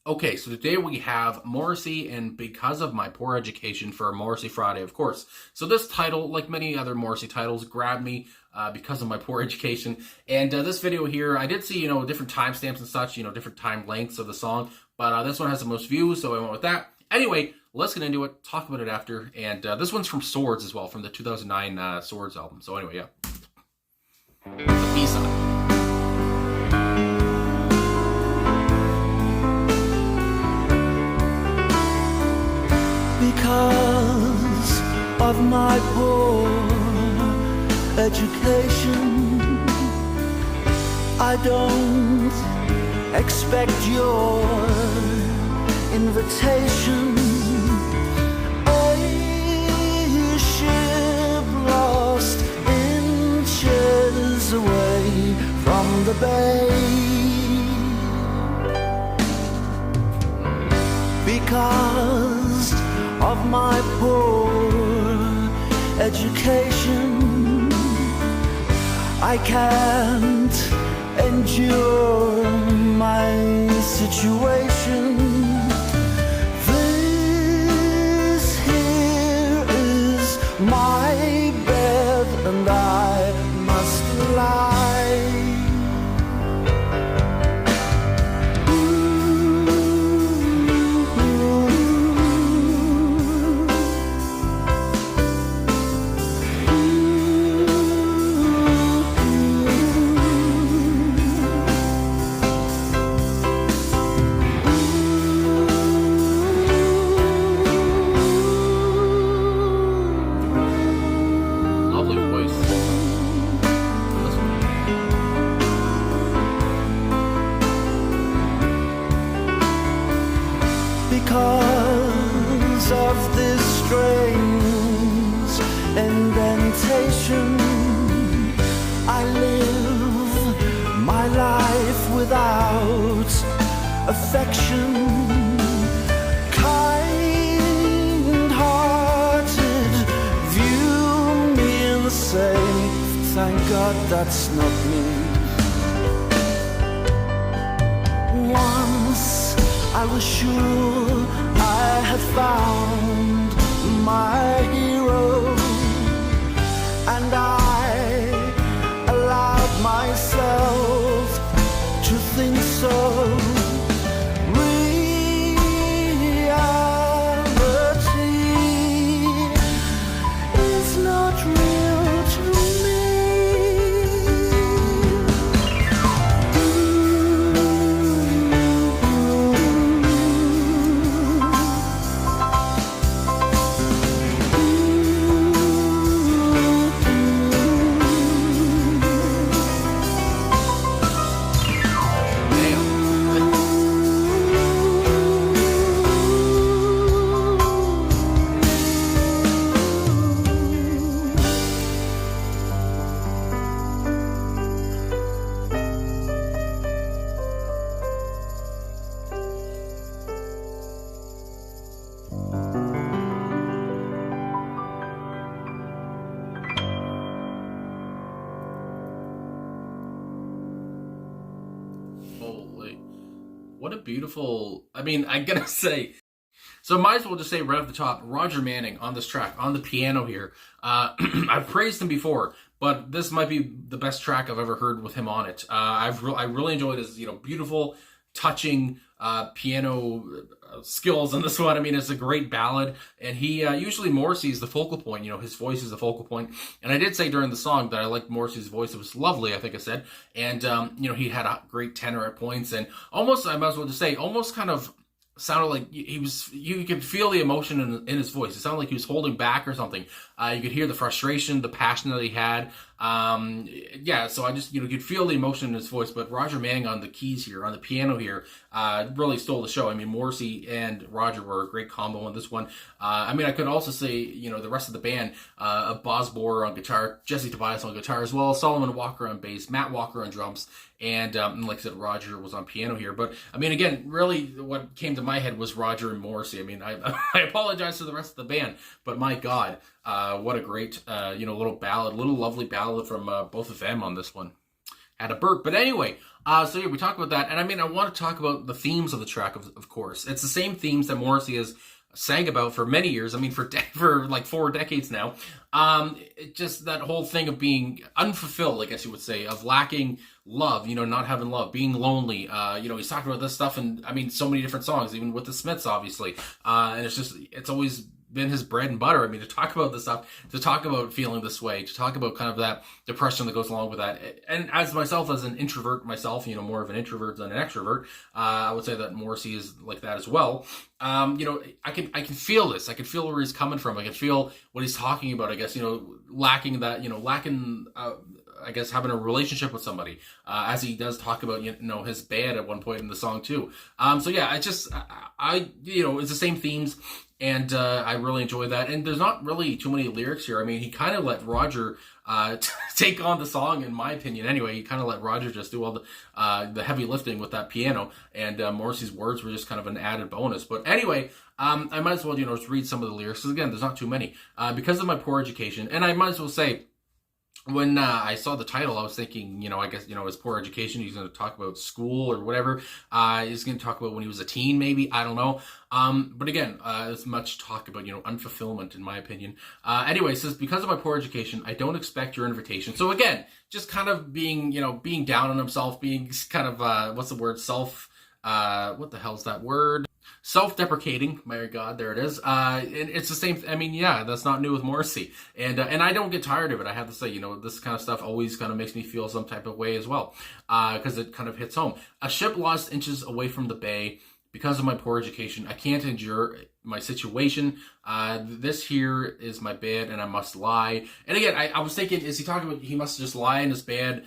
Okay, so today we have Morrissey and Because of My Poor Education for Morrissey Friday, of course. So this title, like many other Morrissey titles, grabbed me because of my poor education. And this video here, I did see, different timestamps and such, different time lengths of the song. But this one has the most views, so I went with that. Anyway, let's get into it, talk about it after. And this one's from Swords as well, from the 2009 Swords album. So anyway, yeah. The B-side. Because of my poor education, I don't expect your invitation. A ship lost inches away from the bay. Because of my poor education, I can't endure my situation. This here is my bed and I must lie. Because of this strange indentation, I live my life without affection. Kind-hearted view me and say, thank God that's not me. Once I was sure I had found my hero, and I allowed myself to think so. Reality is not real to me. Holy, what a beautiful, I'm gonna say, so might as well just say right off the top, Roger Manning on this track, on the piano here. I've praised him before, but this might be the best track I've ever heard with him on it. I really enjoyed his, beautiful, touching piano skills on this one. It's a great ballad, and he usually Morrissey is the focal point. His voice is the focal point. And I did say during the song that I liked Morrissey's voice. It was lovely, I think I said. And he had a great tenor at points, and almost, I might as well just say, almost kind of sounded like you could feel the emotion in his voice. It sounded like he was holding back or something. You could hear the frustration, the passion that he had. So I just, you could feel the emotion in his voice. But Roger Manning on the keys here, on the piano here, really stole the show. Morrissey and Roger were a great combo on this one. I could also say, the rest of the band, Boz Borer on guitar, Jesse Tobias on guitar as well, Solomon Walker on bass, Matt Walker on drums, and like I said, Roger was on piano here. But again, really what came to my head was Roger and Morrissey. I apologize to the rest of the band, but my God, what a great, little ballad, little lovely ballad from both of them on this one. had a burp. But anyway, so yeah, we talked about that. And I mean, I want to talk about the themes of the track, of course. It's the same themes that Morrissey has sang about for many years. I mean, for like 4 decades now. It just that whole thing of being unfulfilled, I guess you would say, of lacking love, not having love, being lonely. He's talking about this stuff in, I mean, so many different songs, even with the Smiths, obviously. And it's always been his bread and butter. I mean, to talk about this stuff, to talk about feeling this way, to talk about kind of that depression that goes along with that. And as myself, as an introvert myself, more of an introvert than an extrovert, I would say that Morrissey is like that as well. I can feel this. I can feel where he's coming from. I can feel what he's talking about, I guess, lacking that, I guess having a relationship with somebody, as he does talk about, his band at one point in the song too. So yeah, it's the same themes, and I really enjoy that. And there's not really too many lyrics here. I mean, he kind of let Roger take on the song, in my opinion. Anyway, he kind of let Roger just do all the heavy lifting with that piano, and Morrissey's words were just kind of an added bonus. But anyway, I might as well, just read some of the lyrics, because again, there's not too many. Because of my poor education, and I might as well say, when I saw the title, I was thinking, I guess, his poor education, he's going to talk about school or whatever. He's going to talk about when he was a teen, maybe. I don't know. But again, there's much talk about, unfulfillment, in my opinion. Anyway, it says, because of my poor education, I don't expect your invitation. So again, just kind of being down on himself, being kind of, what's the word? What the hell's that word? Self-deprecating, my God, there it is. And it's the same. I mean, yeah, that's not new with Morrissey, and I don't get tired of it. I have to say, this kind of stuff always kind of makes me feel some type of way as well, because it kind of hits home. A ship lost inches away from the bay. Because of my poor education, I can't endure my situation. This here is my bed, and I must lie. And again, I was thinking, is he talking about he must just lie in his bed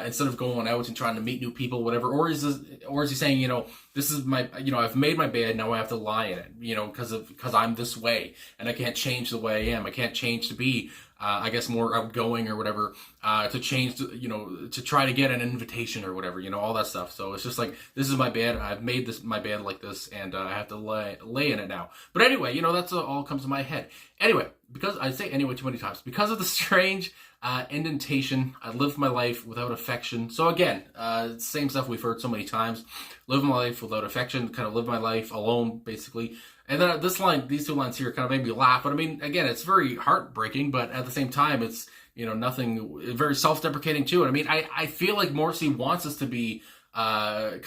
instead of going out and trying to meet new people, whatever? Or is he saying, this is my, I've made my bed, now I have to lie in it, because I'm this way, and I can't change the way I am. I can't change to be, I guess, more outgoing or whatever, to change, to try to get an invitation or whatever, all that stuff. So it's just like, this is my bed. I've made my bed like this, and I have to lay in it now. But anyway, that's all comes to my head. Anyway, because I say anyway too many times, because of the strange indentation, I live my life without affection. So again, same stuff we've heard so many times. Live my life without affection, kind of live my life alone, basically. And then these 2 lines here kind of made me laugh. But I mean, again, it's very heartbreaking, but at the same time, it's, nothing, very self-deprecating too. And I mean, I feel like Morrissey wants us to be, I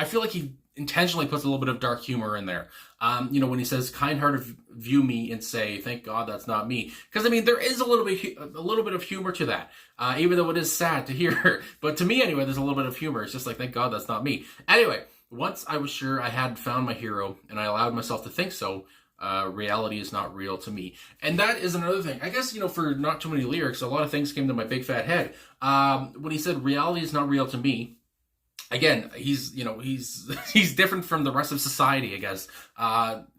feel like he intentionally puts a little bit of dark humor in there. When he says, kind-hearted view me and say, thank God that's not me. Because I mean, there is a little bit of humor to that, even though it is sad to hear. But to me, anyway, there's a little bit of humor. It's just like, thank God that's not me. Anyway, once I was sure I had found my hero, and I allowed myself to think so, reality is not real to me. And that is another thing. I guess, for not too many lyrics, a lot of things came to my big fat head. When he said, reality is not real to me, again, he's different from the rest of society, I guess.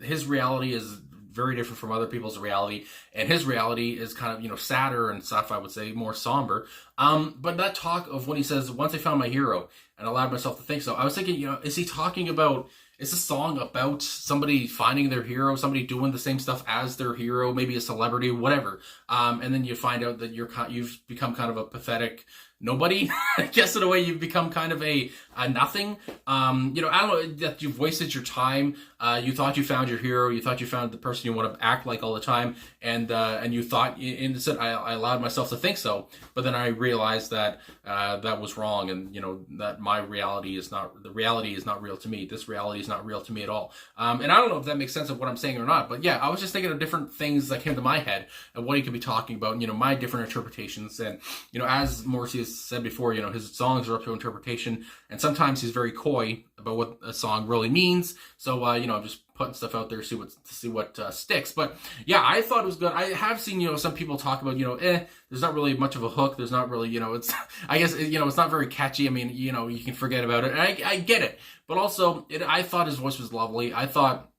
His reality is very different from other people's reality, and his reality is kind of, sadder and stuff, I would say, more somber. But that talk of when he says, once I found my hero and allowed myself to think so, I was thinking, is he talking about, is this song about somebody finding their hero, somebody doing the same stuff as their hero, maybe a celebrity, whatever, and then you find out that you've become kind of a pathetic nobody, I guess, in a way. You've become kind of a nothing. I don't know, that you've wasted your time. You thought you found your hero. You thought you found the person you want to act like all the time. And you thought, and said, I allowed myself to think so. But then I realized that that was wrong. And, that my reality is not real to me. This reality is not real to me at all. And I don't know if that makes sense of what I'm saying or not. But yeah, I was just thinking of different things that came to my head and what he could be talking about, my different interpretations. And, as Morrissey has said before, his songs are up to interpretation. And sometimes he's very coy about what a song really means. So, I'm just putting stuff out there to see what sticks. But yeah, I thought it was good. I have seen, some people talk about, there's not really much of a hook. There's not really, it's, I guess, it's not very catchy. I mean, you can forget about it. And I get it. But also, I thought his voice was lovely. I thought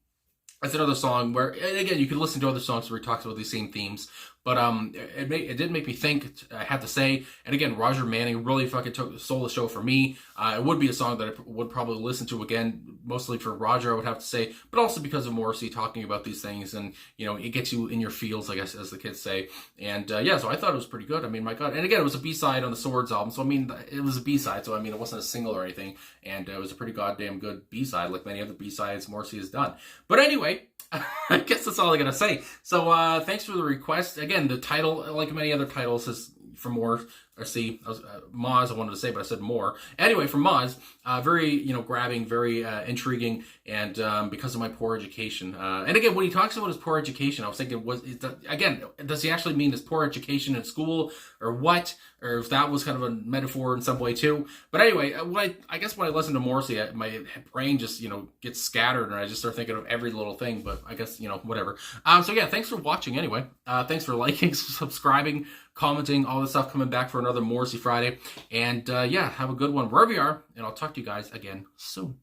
it's another song where, and again, you could listen to other songs where he talks about these same themes. But it did make me think, I have to say. And again, Roger Manning really fucking stole the show for me. It would be a song that I would probably listen to again, mostly for Roger, I would have to say, but also because of Morrissey talking about these things, and it gets you in your feels, I guess, as the kids say. And yeah, so I thought it was pretty good. I mean, my God. And again, it was a B-side on the Swords album, so I mean, it was a B-side, so I mean, it wasn't a single or anything, and it was a pretty goddamn good B-side, like many other B-sides Morrissey has done. But anyway, I guess that's all I gotta say. So thanks for the request. Again, the title, like many other titles, is from Morrissey. Moz, I wanted to say, but I said more. Anyway, from Moz, very grabbing, very intriguing, and because of my poor education. And again, when he talks about his poor education, I was thinking, does he actually mean his poor education in school, or what? Or if that was kind of a metaphor in some way too. But anyway, I guess when I listen to Morrissey, my brain just gets scattered, and I just start thinking of every little thing. But I guess whatever. So yeah, thanks for watching. Anyway, thanks for liking, subscribing, commenting, all this stuff. Coming back for another Morrissey Friday, and yeah, have a good one wherever you are, and I'll talk to you guys again soon.